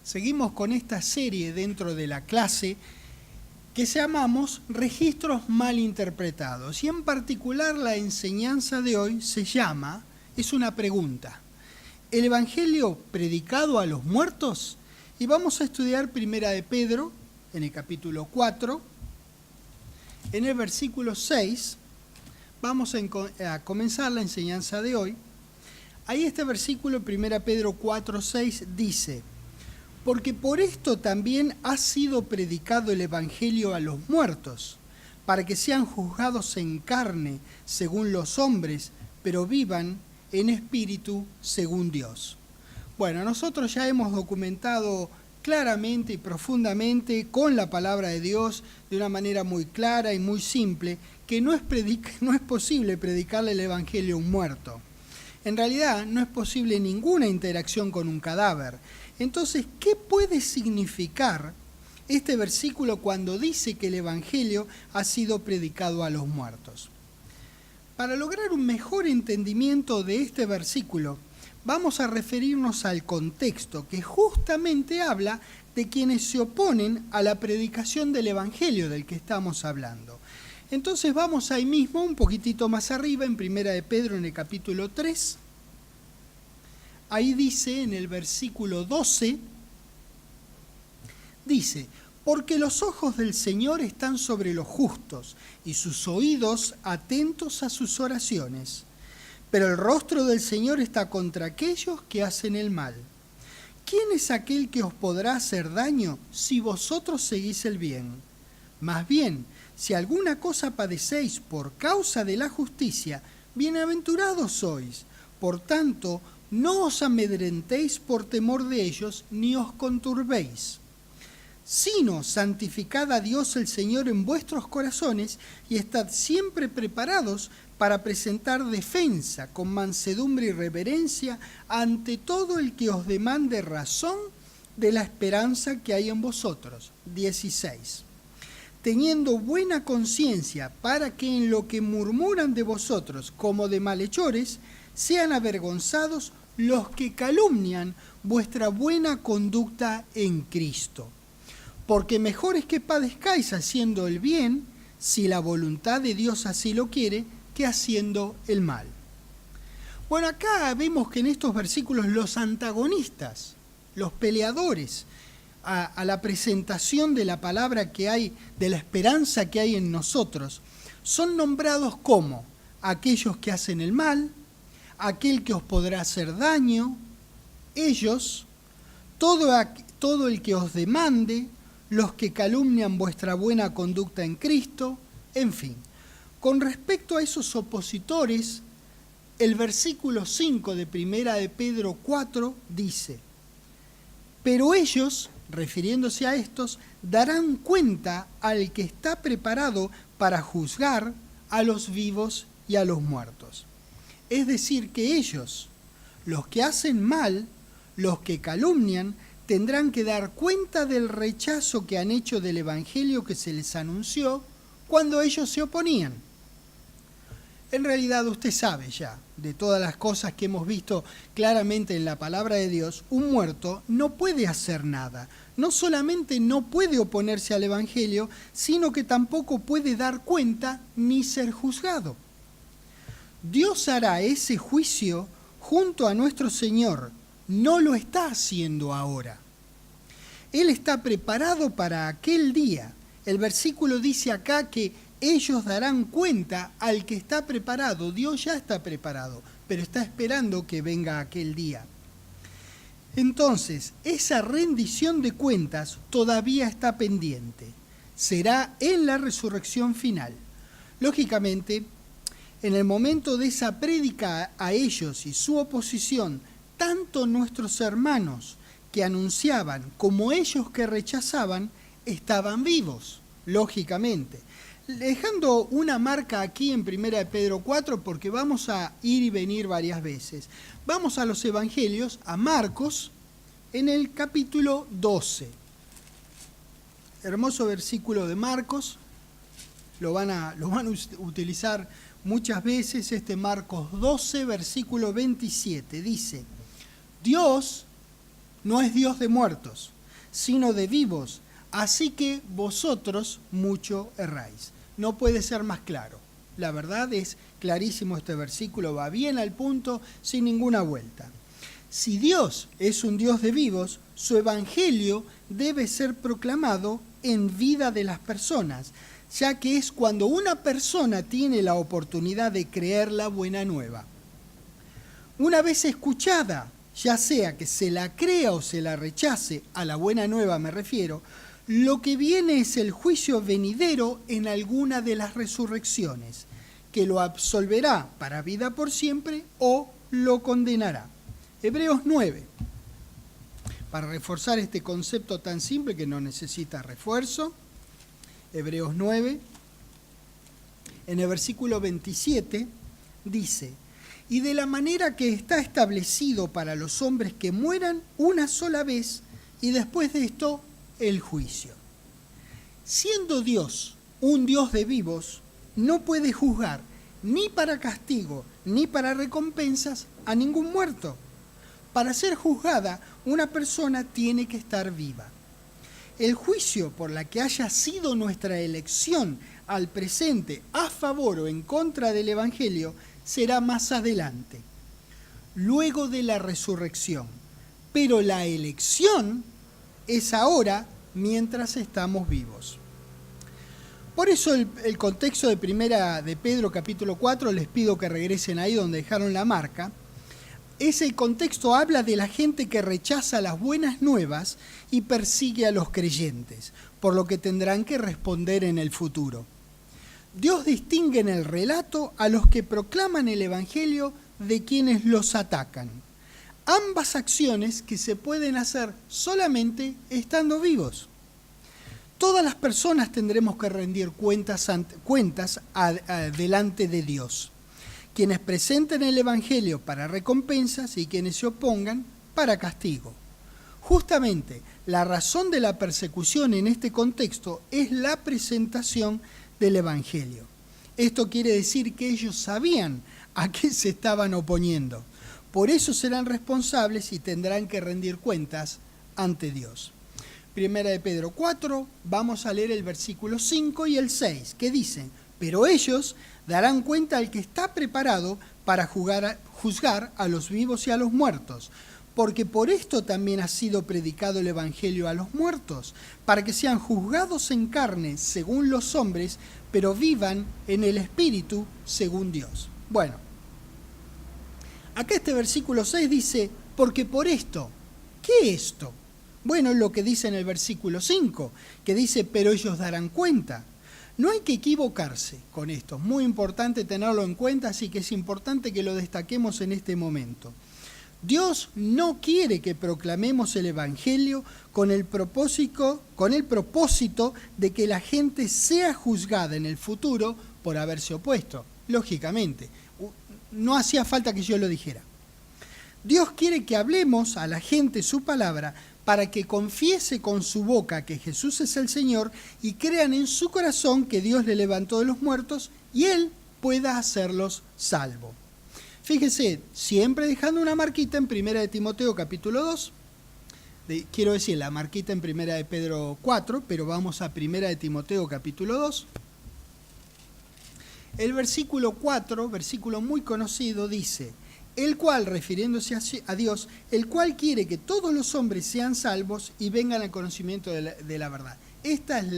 Seguimos con esta serie dentro de la clase que llamamos Registros mal interpretados. Y en particular la enseñanza de hoy es una pregunta. ¿El Evangelio predicado a los muertos? Y vamos a estudiar Primera de Pedro, en el capítulo 4, en el versículo 6. Vamos a comenzar la enseñanza de hoy. Ahí este versículo, 1 Pedro 4, 6, dice: porque por esto también ha sido predicado el Evangelio a los muertos, para que sean juzgados en carne según los hombres, pero vivan en espíritu según Dios. Bueno, nosotros ya hemos documentado claramente y profundamente con la palabra de Dios, de una manera muy clara y muy simple, que no es posible predicarle el Evangelio a un muerto. En realidad no es posible ninguna interacción con un cadáver. Entonces, ¿qué puede significar este versículo cuando dice que el Evangelio ha sido predicado a los muertos? Para lograr un mejor entendimiento de este versículo, vamos a referirnos al contexto que justamente habla de quienes se oponen a la predicación del Evangelio del que estamos hablando. Entonces vamos ahí mismo, un poquitito más arriba, en Primera de Pedro, en el capítulo 3. Ahí dice, en el versículo 12, dice: porque los ojos del Señor están sobre los justos, y sus oídos atentos a sus oraciones. Pero el rostro del Señor está contra aquellos que hacen el mal. ¿Quién es aquel que os podrá hacer daño si vosotros seguís el bien? Más bien, si alguna cosa padecéis por causa de la justicia, bienaventurados sois. Por tanto, no os amedrentéis por temor de ellos, ni os conturbéis. Sino santificad a Dios el Señor en vuestros corazones, y estad siempre preparados para presentar defensa con mansedumbre y reverencia ante todo el que os demande razón de la esperanza que hay en vosotros. 16. Teniendo buena conciencia, para que en lo que murmuran de vosotros como de malhechores, sean avergonzados los que calumnian vuestra buena conducta en Cristo. Porque mejor es que padezcáis haciendo el bien, si la voluntad de Dios así lo quiere, que haciendo el mal. Bueno, acá vemos que en estos versículos los antagonistas, los peleadores a la presentación de la palabra que hay, de la esperanza que hay en nosotros, son nombrados como aquellos que hacen el mal, aquel que os podrá hacer daño, ellos, todo el que os demande, los que calumnian vuestra buena conducta en Cristo, en fin. Con respecto a esos opositores, el versículo 5 de Primera de Pedro 4 dice: pero ellos, refiriéndose a estos, darán cuenta al que está preparado para juzgar a los vivos y a los muertos. Es decir, que ellos, los que hacen mal, los que calumnian, tendrán que dar cuenta del rechazo que han hecho del Evangelio que se les anunció cuando ellos se oponían. En realidad usted sabe ya, de todas las cosas que hemos visto claramente en la palabra de Dios, un muerto no puede hacer nada. No solamente no puede oponerse al Evangelio, sino que tampoco puede dar cuenta ni ser juzgado. Dios hará ese juicio junto a nuestro Señor. No lo está haciendo ahora. Él está preparado para aquel día. El versículo dice acá que ellos darán cuenta al que está preparado. Dios ya está preparado, pero está esperando que venga aquel día. Entonces, esa rendición de cuentas todavía está pendiente. Será en la resurrección final. Lógicamente, en el momento de esa prédica a ellos y su oposición, tanto nuestros hermanos que anunciaban como ellos que rechazaban estaban vivos, lógicamente. Dejando una marca aquí en 1 de Pedro 4, porque vamos a ir y venir varias veces. Vamos a los evangelios, a Marcos, en el capítulo 12. Hermoso versículo de Marcos, lo van a utilizar muchas veces, Marcos 12, versículo 27. Dice: Dios no es Dios de muertos, sino de vivos. Así que vosotros mucho erráis. No puede ser más claro. La verdad es clarísimo este versículo, va bien al punto, sin ninguna vuelta. Si Dios es un Dios de vivos, su evangelio debe ser proclamado en vida de las personas, ya que es cuando una persona tiene la oportunidad de creer la buena nueva. Una vez escuchada, ya sea que se la crea o se la rechace, a la buena nueva me refiero, lo que viene es el juicio venidero en alguna de las resurrecciones, que lo absolverá para vida por siempre o lo condenará. Hebreos 9. Para reforzar este concepto tan simple que no necesita refuerzo, Hebreos 9, en el versículo 27, dice: y de la manera que está establecido para los hombres que mueran una sola vez, y después de esto, el juicio. Siendo Dios un Dios de vivos, no puede juzgar ni para castigo ni para recompensas a ningún muerto. Para ser juzgada, una persona tiene que estar viva. El juicio por la que haya sido nuestra elección al presente a favor o en contra del Evangelio será más adelante, luego de la resurrección. Pero la elección es ahora mientras estamos vivos. Por eso el contexto de Primera de Pedro capítulo 4, les pido que regresen ahí donde dejaron la marca. Ese contexto habla de la gente que rechaza las buenas nuevas y persigue a los creyentes, por lo que tendrán que responder en el futuro. Dios distingue en el relato a los que proclaman el Evangelio de quienes los atacan. Ambas acciones que se pueden hacer solamente estando vivos. Todas las personas tendremos que rendir cuentas delante de Dios. Quienes presenten el Evangelio para recompensas y quienes se opongan para castigo. Justamente, la razón de la persecución en este contexto es la presentación del Evangelio. Esto quiere decir que ellos sabían a qué se estaban oponiendo. Por eso serán responsables y tendrán que rendir cuentas ante Dios. Primera de Pedro 4, vamos a leer el versículo 5 y el 6, que dicen: pero ellos darán cuenta al que está preparado para juzgar a los vivos y a los muertos, porque por esto también ha sido predicado el Evangelio a los muertos, para que sean juzgados en carne según los hombres, pero vivan en el Espíritu según Dios. Bueno, acá este versículo 6 dice: porque por esto. ¿Qué esto? Bueno, lo que dice en el versículo 5, que dice: pero ellos darán cuenta. No hay que equivocarse con esto, es muy importante tenerlo en cuenta, así que es importante que lo destaquemos en este momento. Dios no quiere que proclamemos el Evangelio con el propósito de que la gente sea juzgada en el futuro por haberse opuesto. Lógicamente, no hacía falta que yo lo dijera. Dios quiere que hablemos a la gente su palabra para que confiese con su boca que Jesús es el Señor y crean en su corazón que Dios le levantó de los muertos y Él pueda hacerlos salvo. Fíjese, siempre dejando una marquita en Primera de Timoteo capítulo 2, quiero decir la marquita en Primera de Pedro 4, pero vamos a Primera de Timoteo capítulo 2. El versículo 4, versículo muy conocido, dice: el cual, refiriéndose a Dios, el cual quiere que todos los hombres sean salvos y vengan al conocimiento de la verdad. Esta es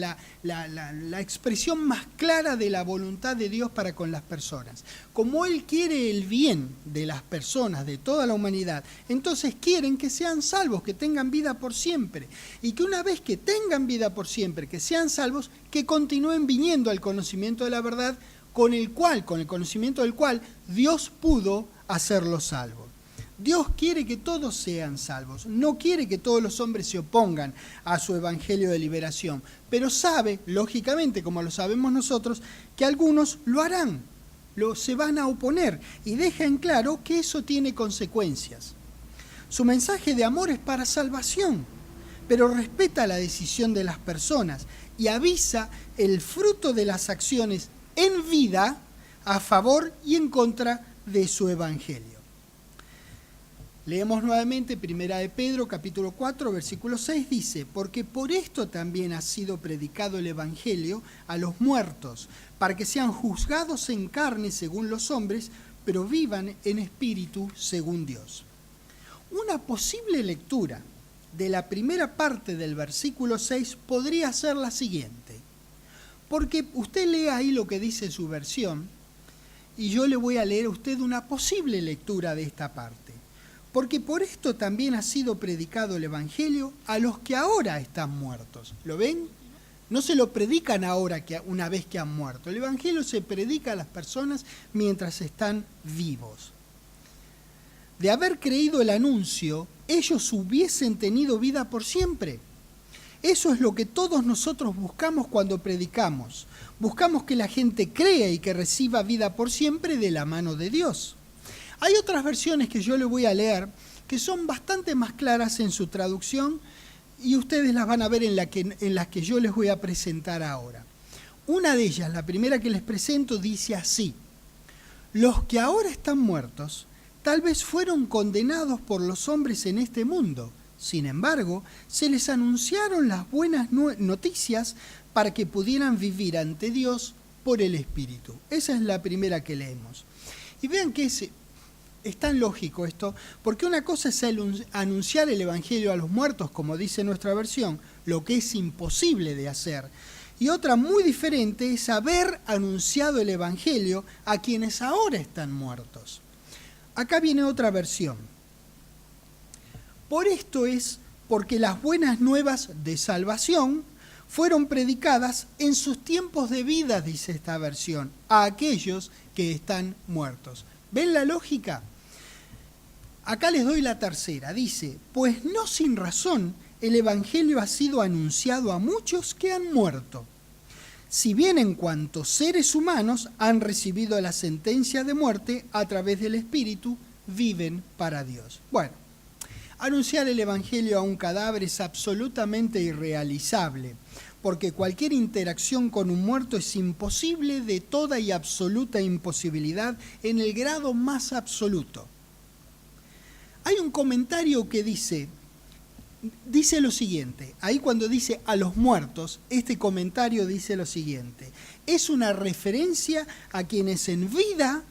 la expresión más clara de la voluntad de Dios para con las personas. Como Él quiere el bien de las personas, de toda la humanidad, entonces quieren que sean salvos, que tengan vida por siempre. Y que una vez que tengan vida por siempre, que sean salvos, que continúen viniendo al conocimiento de la verdad, con el conocimiento del cual Dios pudo hacerlos salvos. Dios quiere que todos sean salvos, no quiere que todos los hombres se opongan a su evangelio de liberación, pero sabe, lógicamente, como lo sabemos nosotros, que algunos lo harán, se van a oponer, y deja en claro que eso tiene consecuencias. Su mensaje de amor es para salvación, pero respeta la decisión de las personas y avisa el fruto de las acciones en vida a favor y en contra de su evangelio. Leemos nuevamente Primera de Pedro, capítulo 4, versículo 6, dice: porque por esto también ha sido predicado el Evangelio a los muertos, para que sean juzgados en carne según los hombres, pero vivan en espíritu según Dios. Una posible lectura de la primera parte del versículo 6 podría ser la siguiente, porque usted lee ahí lo que dice su versión, y yo le voy a leer a usted una posible lectura de esta parte. Porque por esto también ha sido predicado el Evangelio a los que ahora están muertos. ¿Lo ven? No se lo predican ahora, una vez que han muerto. El Evangelio se predica a las personas mientras están vivos. De haber creído el anuncio, ellos hubiesen tenido vida por siempre. Eso es lo que todos nosotros buscamos cuando predicamos. Buscamos que la gente crea y que reciba vida por siempre de la mano de Dios. Hay otras versiones que yo le voy a leer que son bastante más claras en su traducción y ustedes las van a ver en las que yo les voy a presentar ahora. Una de ellas, la primera que les presento, dice así: los que ahora están muertos tal vez fueron condenados por los hombres en este mundo. Sin embargo, se les anunciaron las buenas noticias para que pudieran vivir ante Dios por el Espíritu. Esa es la primera que leemos. Y vean que es tan lógico esto, porque una cosa es anunciar el Evangelio a los muertos, como dice nuestra versión, lo que es imposible de hacer. Y otra muy diferente es haber anunciado el Evangelio a quienes ahora están muertos. Acá viene otra versión. Por esto es porque las buenas nuevas de salvación fueron predicadas en sus tiempos de vida, dice esta versión, a aquellos que están muertos. ¿Ven la lógica? Acá les doy la tercera. Dice: pues no sin razón el Evangelio ha sido anunciado a muchos que han muerto, si bien en cuanto seres humanos han recibido la sentencia de muerte a través del Espíritu, viven para Dios. Bueno, anunciar el Evangelio a un cadáver es absolutamente irrealizable, porque cualquier interacción con un muerto es imposible, de toda y absoluta imposibilidad, en el grado más absoluto. Hay un comentario que dice lo siguiente, ahí cuando dice a los muertos, este comentario dice lo siguiente: es una referencia a quienes en vida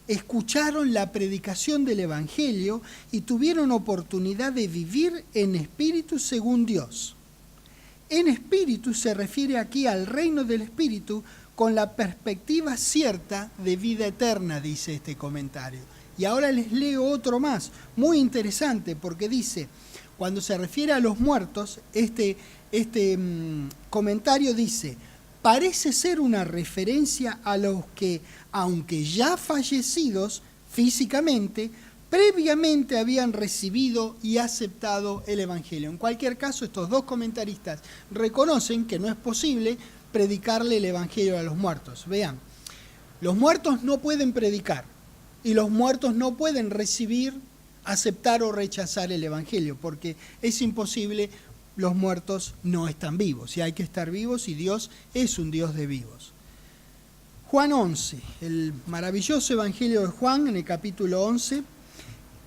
escucharon la predicación del Evangelio y tuvieron oportunidad de vivir en espíritu según Dios. En espíritu se refiere aquí al reino del espíritu con la perspectiva cierta de vida eterna, dice este comentario. Y ahora les leo otro más, muy interesante, porque dice, cuando se refiere a los muertos, este comentario dice: parece ser una referencia a los que, aunque ya fallecidos físicamente, previamente habían recibido y aceptado el Evangelio. En cualquier caso, estos dos comentaristas reconocen que no es posible predicarle el Evangelio a los muertos. Vean, los muertos no pueden predicar y los muertos no pueden recibir, aceptar o rechazar el Evangelio, porque es imposible. Los muertos no están vivos y hay que estar vivos, y Dios es un Dios de vivos. Juan 11, el maravilloso Evangelio de Juan, en el capítulo 11,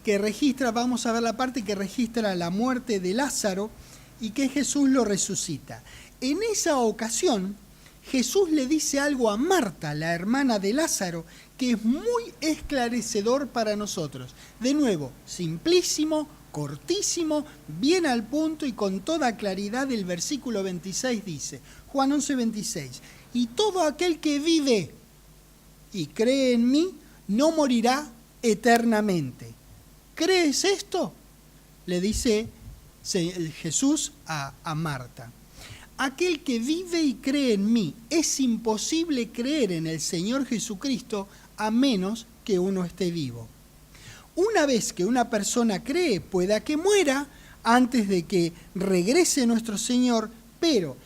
que registra, vamos a ver la parte que registra la muerte de Lázaro y que Jesús lo resucita. En esa ocasión, Jesús le dice algo a Marta, la hermana de Lázaro, que es muy esclarecedor para nosotros. De nuevo, simplísimo, cortísimo, bien al punto y con toda claridad. El versículo 26 dice, Juan 11, 26, y todo aquel que vive y cree en mí no morirá eternamente. ¿Crees esto?, le dice Jesús a Marta. Aquel que vive y cree en mí. Es imposible creer en el Señor Jesucristo a menos que uno esté vivo. Una vez que una persona cree, pueda que muera antes de que regrese nuestro Señor, pero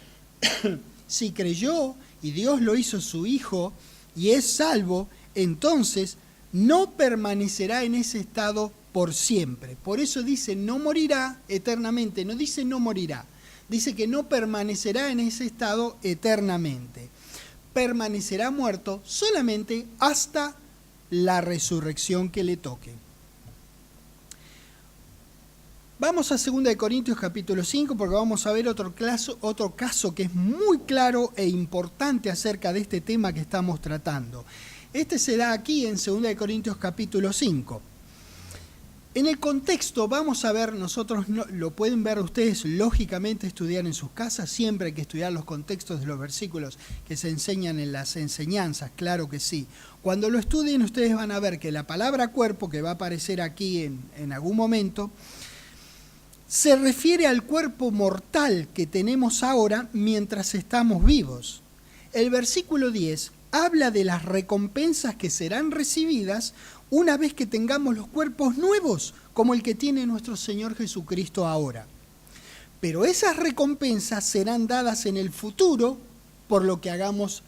si creyó y Dios lo hizo su Hijo y es salvo, entonces no permanecerá en ese estado por siempre. Por eso dice no morirá eternamente, no dice no morirá, dice que no permanecerá en ese estado eternamente. Permanecerá muerto solamente hasta la resurrección que le toque. Vamos a 2 de Corintios capítulo 5 porque vamos a ver otro caso que es muy claro e importante acerca de este tema que estamos tratando. Este se da aquí en 2 de Corintios capítulo 5. En el contexto vamos a ver, nosotros lo pueden ver ustedes lógicamente estudiar en sus casas, siempre hay que estudiar los contextos de los versículos que se enseñan en las enseñanzas, claro que sí. Cuando lo estudien ustedes van a ver que la palabra cuerpo, que va a aparecer aquí en algún momento, se refiere al cuerpo mortal que tenemos ahora mientras estamos vivos. El versículo 10 habla de las recompensas que serán recibidas una vez que tengamos los cuerpos nuevos, como el que tiene nuestro Señor Jesucristo ahora. Pero esas recompensas serán dadas en el futuro por lo que hagamos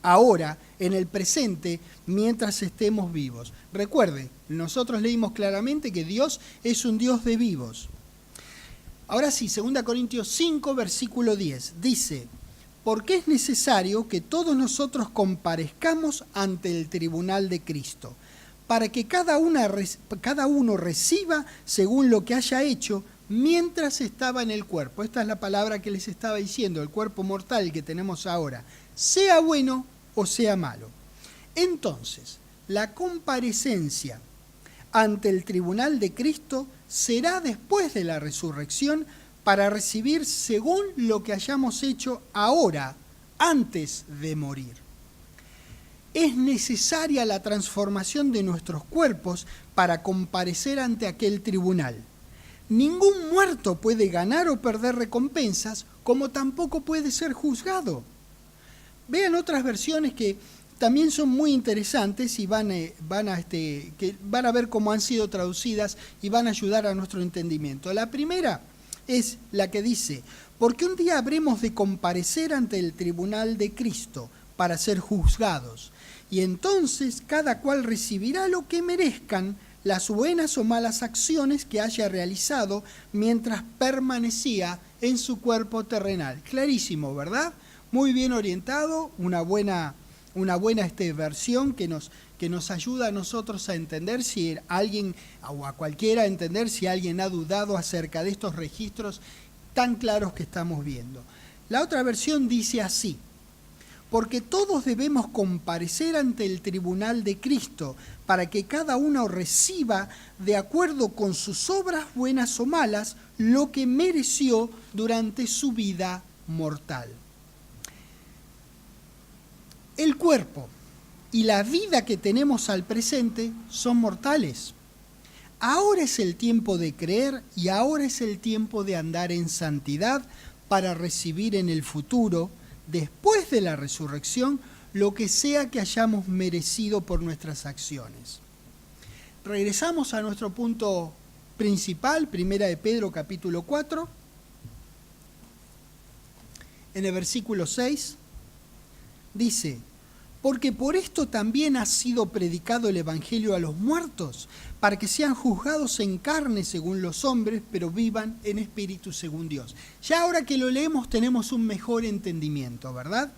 ahora, en el presente, mientras estemos vivos. Recuerde, nosotros leímos claramente que Dios es un Dios de vivos. Ahora sí, 2 Corintios 5, versículo 10, dice: porque es necesario que todos nosotros comparezcamos ante el tribunal de Cristo, para que cada uno reciba según lo que haya hecho mientras estaba en el cuerpo. Esta es la palabra que les estaba diciendo, el cuerpo mortal que tenemos ahora, sea bueno o sea malo. Entonces, la comparecencia ante el tribunal de Cristo será después de la resurrección para recibir según lo que hayamos hecho ahora, antes de morir. Es necesaria la transformación de nuestros cuerpos para comparecer ante aquel tribunal. Ningún muerto puede ganar o perder recompensas, como tampoco puede ser juzgado. Vean otras versiones que también son muy interesantes y van a ver cómo han sido traducidas y van a ayudar a nuestro entendimiento. La primera es la que dice: porque un día habremos de comparecer ante el tribunal de Cristo para ser juzgados, y entonces cada cual recibirá lo que merezcan las buenas o malas acciones que haya realizado mientras permanecía en su cuerpo terrenal. Clarísimo, ¿verdad? Muy bien orientado, una buena versión que nos ayuda a nosotros a entender si alguien, o a cualquiera a entender si alguien ha dudado acerca de estos registros tan claros que estamos viendo. La otra versión dice así: porque todos debemos comparecer ante el tribunal de Cristo para que cada uno reciba, de acuerdo con sus obras buenas o malas, lo que mereció durante su vida mortal. El cuerpo y la vida que tenemos al presente son mortales. Ahora es el tiempo de creer y ahora es el tiempo de andar en santidad para recibir en el futuro, después de la resurrección, lo que sea que hayamos merecido por nuestras acciones. Regresamos a nuestro punto principal, 1 de Pedro capítulo 4, en el versículo 6, dice: porque por esto también ha sido predicado el Evangelio a los muertos, para que sean juzgados en carne según los hombres, pero vivan en espíritu según Dios. Ya ahora que lo leemos tenemos un mejor entendimiento, ¿verdad?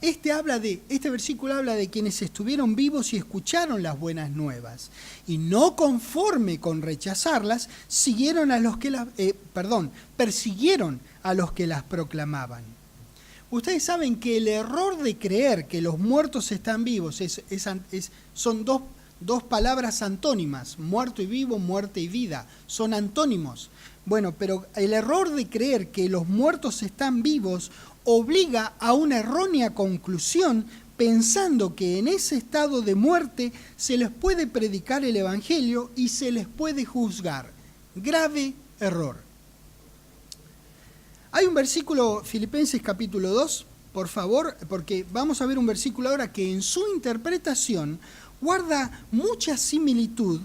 Este versículo habla de quienes estuvieron vivos y escucharon las buenas nuevas, y no conforme con rechazarlas, persiguieron a los que las proclamaban. Ustedes saben que el error de creer que los muertos están vivos son dos palabras antónimas: muerto y vivo, muerte y vida, son antónimos. Bueno, pero el error de creer que los muertos están vivos obliga a una errónea conclusión, pensando que en ese estado de muerte se les puede predicar el Evangelio y se les puede juzgar. Grave error. Hay un versículo, Filipenses capítulo 2, por favor, porque vamos a ver un versículo ahora que en su interpretación guarda mucha similitud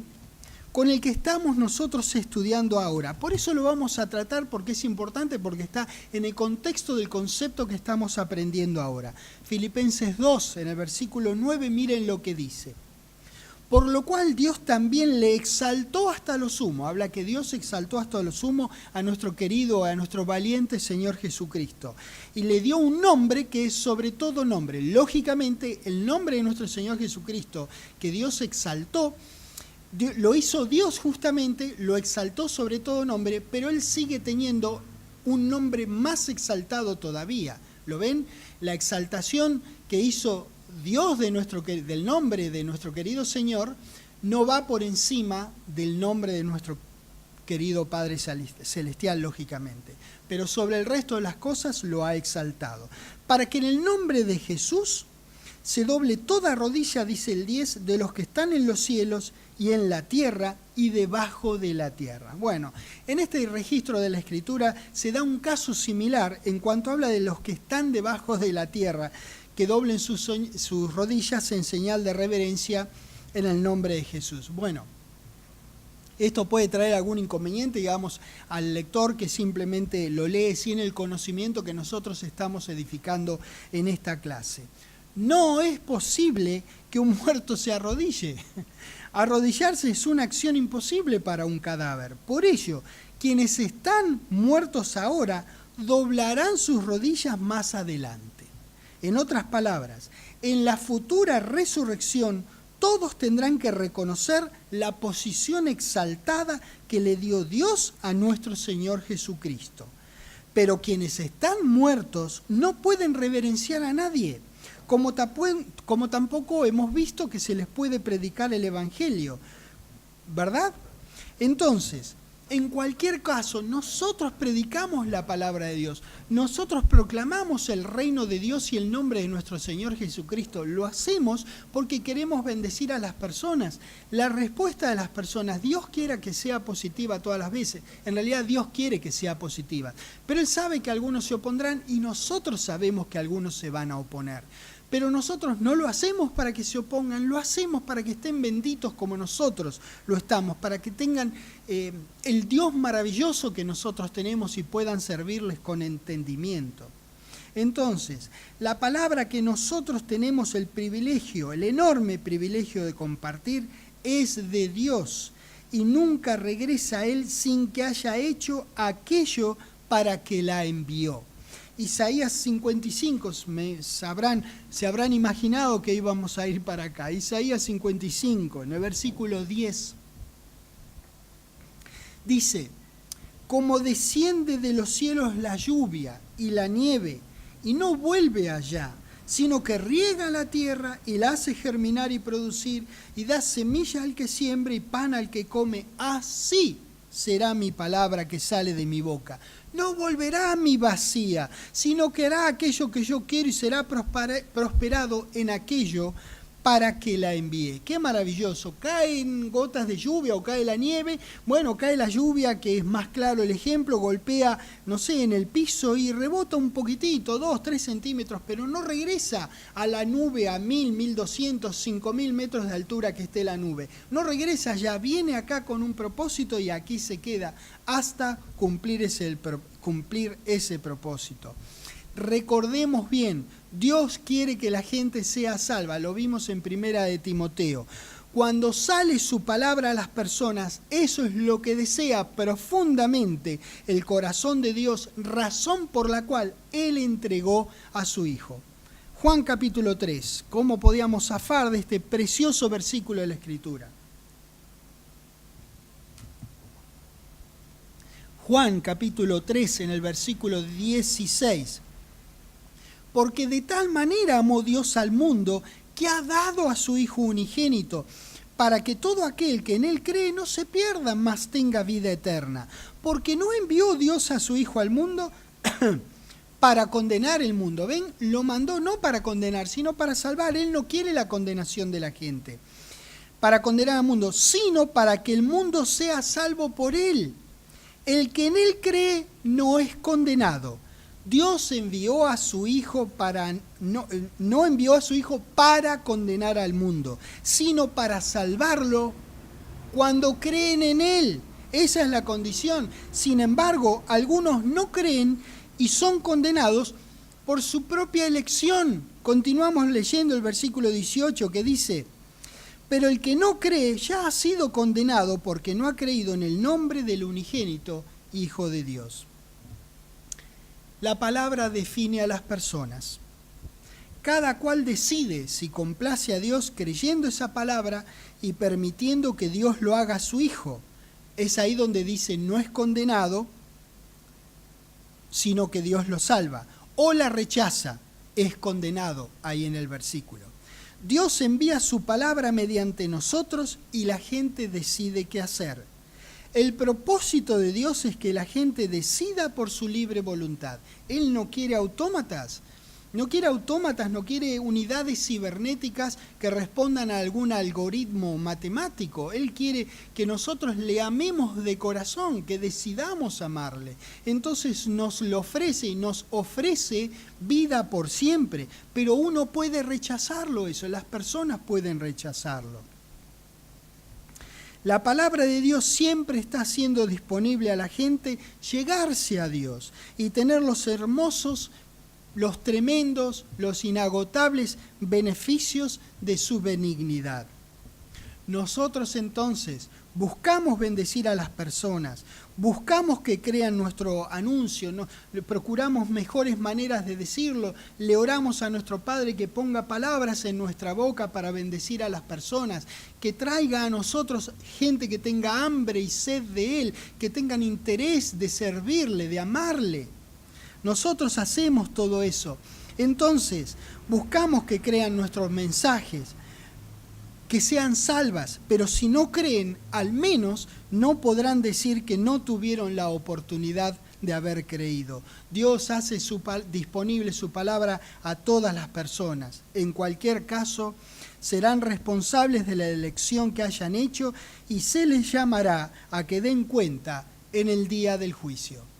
con el que estamos nosotros estudiando ahora. Por eso lo vamos a tratar, porque es importante, porque está en el contexto del concepto que estamos aprendiendo ahora. Filipenses 2, en el versículo 9, miren lo que dice: por lo cual Dios también le exaltó hasta lo sumo. Habla que Dios exaltó hasta lo sumo a nuestro querido, a nuestro valiente Señor Jesucristo. Y le dio un nombre que es sobre todo nombre. Lógicamente, el nombre de nuestro Señor Jesucristo, que Dios exaltó, Lo hizo Dios justamente, lo exaltó sobre todo nombre, pero Él sigue teniendo un nombre más exaltado todavía. ¿Lo ven? La exaltación que hizo Dios del nombre de nuestro querido Señor no va por encima del nombre de nuestro querido Padre Celestial, lógicamente. Pero sobre el resto de las cosas lo ha exaltado. Para que en el nombre de Jesús se doble toda rodilla, dice el 10, de los que están en los cielos y en la tierra y debajo de la tierra. Bueno, en este registro de la Escritura se da un caso similar en cuanto habla de los que están debajo de la tierra, que doblen sus rodillas en señal de reverencia en el nombre de Jesús. Bueno, esto puede traer algún inconveniente, digamos, al lector que simplemente lo lee sin el conocimiento que nosotros estamos edificando en esta clase. No es posible que un muerto se arrodille. Arrodillarse es una acción imposible para un cadáver. Por ello, quienes están muertos ahora doblarán sus rodillas más adelante. En otras palabras, en la futura resurrección, todos tendrán que reconocer la posición exaltada que le dio Dios a nuestro Señor Jesucristo. Pero quienes están muertos no pueden reverenciar a nadie, como tampoco hemos visto que se les puede predicar el Evangelio, ¿verdad? Entonces, en cualquier caso, nosotros predicamos la palabra de Dios, nosotros proclamamos el reino de Dios y el nombre de nuestro Señor Jesucristo. Lo hacemos porque queremos bendecir a las personas. La respuesta de las personas, Dios quiera que sea positiva todas las veces. En realidad Dios quiere que sea positiva, pero Él sabe que algunos se opondrán y nosotros sabemos que algunos se van a oponer. Pero nosotros no lo hacemos para que se opongan, lo hacemos para que estén benditos como nosotros lo estamos, para que tengan el Dios maravilloso que nosotros tenemos y puedan servirles con entendimiento. Entonces, la palabra que nosotros tenemos el privilegio, el enorme privilegio de compartir, es de Dios y nunca regresa a Él sin que haya hecho aquello para que la envió. Isaías 55, se habrán imaginado que íbamos a ir para acá. Isaías 55, en el versículo 10, dice: como desciende de los cielos la lluvia y la nieve, y no vuelve allá, sino que riega la tierra y la hace germinar y producir, y da semilla al que siembra y pan al que come, así será mi palabra que sale de mi boca. No volverá a mí vacía, sino que hará aquello que yo quiero y será prosperado en aquello para que la envíe. ¡Qué maravilloso! Caen gotas de lluvia o cae la nieve. Bueno, cae la lluvia, que es más claro el ejemplo, golpea, no sé, en el piso y rebota un poquitito, 2-3 centímetros, pero no regresa a la nube a 1000, 1200, 5000 metros de altura que esté la nube. No regresa ya, viene acá con un propósito y aquí se queda hasta cumplir ese propósito. Recordemos bien, Dios quiere que la gente sea salva, lo vimos en Primera de Timoteo. Cuando sale su palabra a las personas, eso es lo que desea profundamente el corazón de Dios, razón por la cual Él entregó a su Hijo. Juan capítulo 3, ¿cómo podíamos zafar de este precioso versículo de la Escritura? Juan capítulo 3, en el versículo 16. Porque de tal manera amó Dios al mundo que ha dado a su Hijo unigénito, para que todo aquel que en Él cree no se pierda, mas tenga vida eterna. Porque no envió Dios a su Hijo al mundo para condenar el mundo. ¿Ven? Lo mandó no para condenar, sino para salvar. Él no quiere la condenación de la gente, para condenar al mundo, sino para que el mundo sea salvo por Él. El que en Él cree no es condenado. Dios envió a su Hijo no envió a su Hijo para condenar al mundo, sino para salvarlo cuando creen en Él. Esa es la condición. Sin embargo, algunos no creen y son condenados por su propia elección. Continuamos leyendo el versículo 18 que dice: pero el que no cree ya ha sido condenado porque no ha creído en el nombre del unigénito Hijo de Dios. La palabra define a las personas. Cada cual decide si complace a Dios creyendo esa palabra y permitiendo que Dios lo haga su hijo. Es ahí donde dice no es condenado, sino que Dios lo salva. O la rechaza, es condenado, ahí en el versículo. Dios envía su palabra mediante nosotros y la gente decide qué hacer. El propósito de Dios es que la gente decida por su libre voluntad. Él no quiere autómatas. No quiere unidades cibernéticas que respondan a algún algoritmo matemático. Él quiere que nosotros le amemos de corazón, que decidamos amarle. Entonces nos lo ofrece y nos ofrece vida por siempre. Pero uno puede rechazarlo eso, las personas pueden rechazarlo. La palabra de Dios siempre está haciendo disponible a la gente llegarse a Dios y tener los hermosos, los tremendos, los inagotables beneficios de su benignidad. Nosotros entonces buscamos bendecir a las personas, buscamos que crean nuestro anuncio, procuramos mejores maneras de decirlo, le oramos a nuestro Padre que ponga palabras en nuestra boca para bendecir a las personas, que traiga a nosotros gente que tenga hambre y sed de Él, que tengan interés de servirle, de amarle. Nosotros hacemos todo eso. Entonces, buscamos que crean nuestros mensajes, que sean salvas, pero si no creen, al menos no podrán decir que no tuvieron la oportunidad de haber creído. Dios hace disponible su palabra a todas las personas. En cualquier caso, serán responsables de la elección que hayan hecho y se les llamará a que den cuenta en el día del juicio.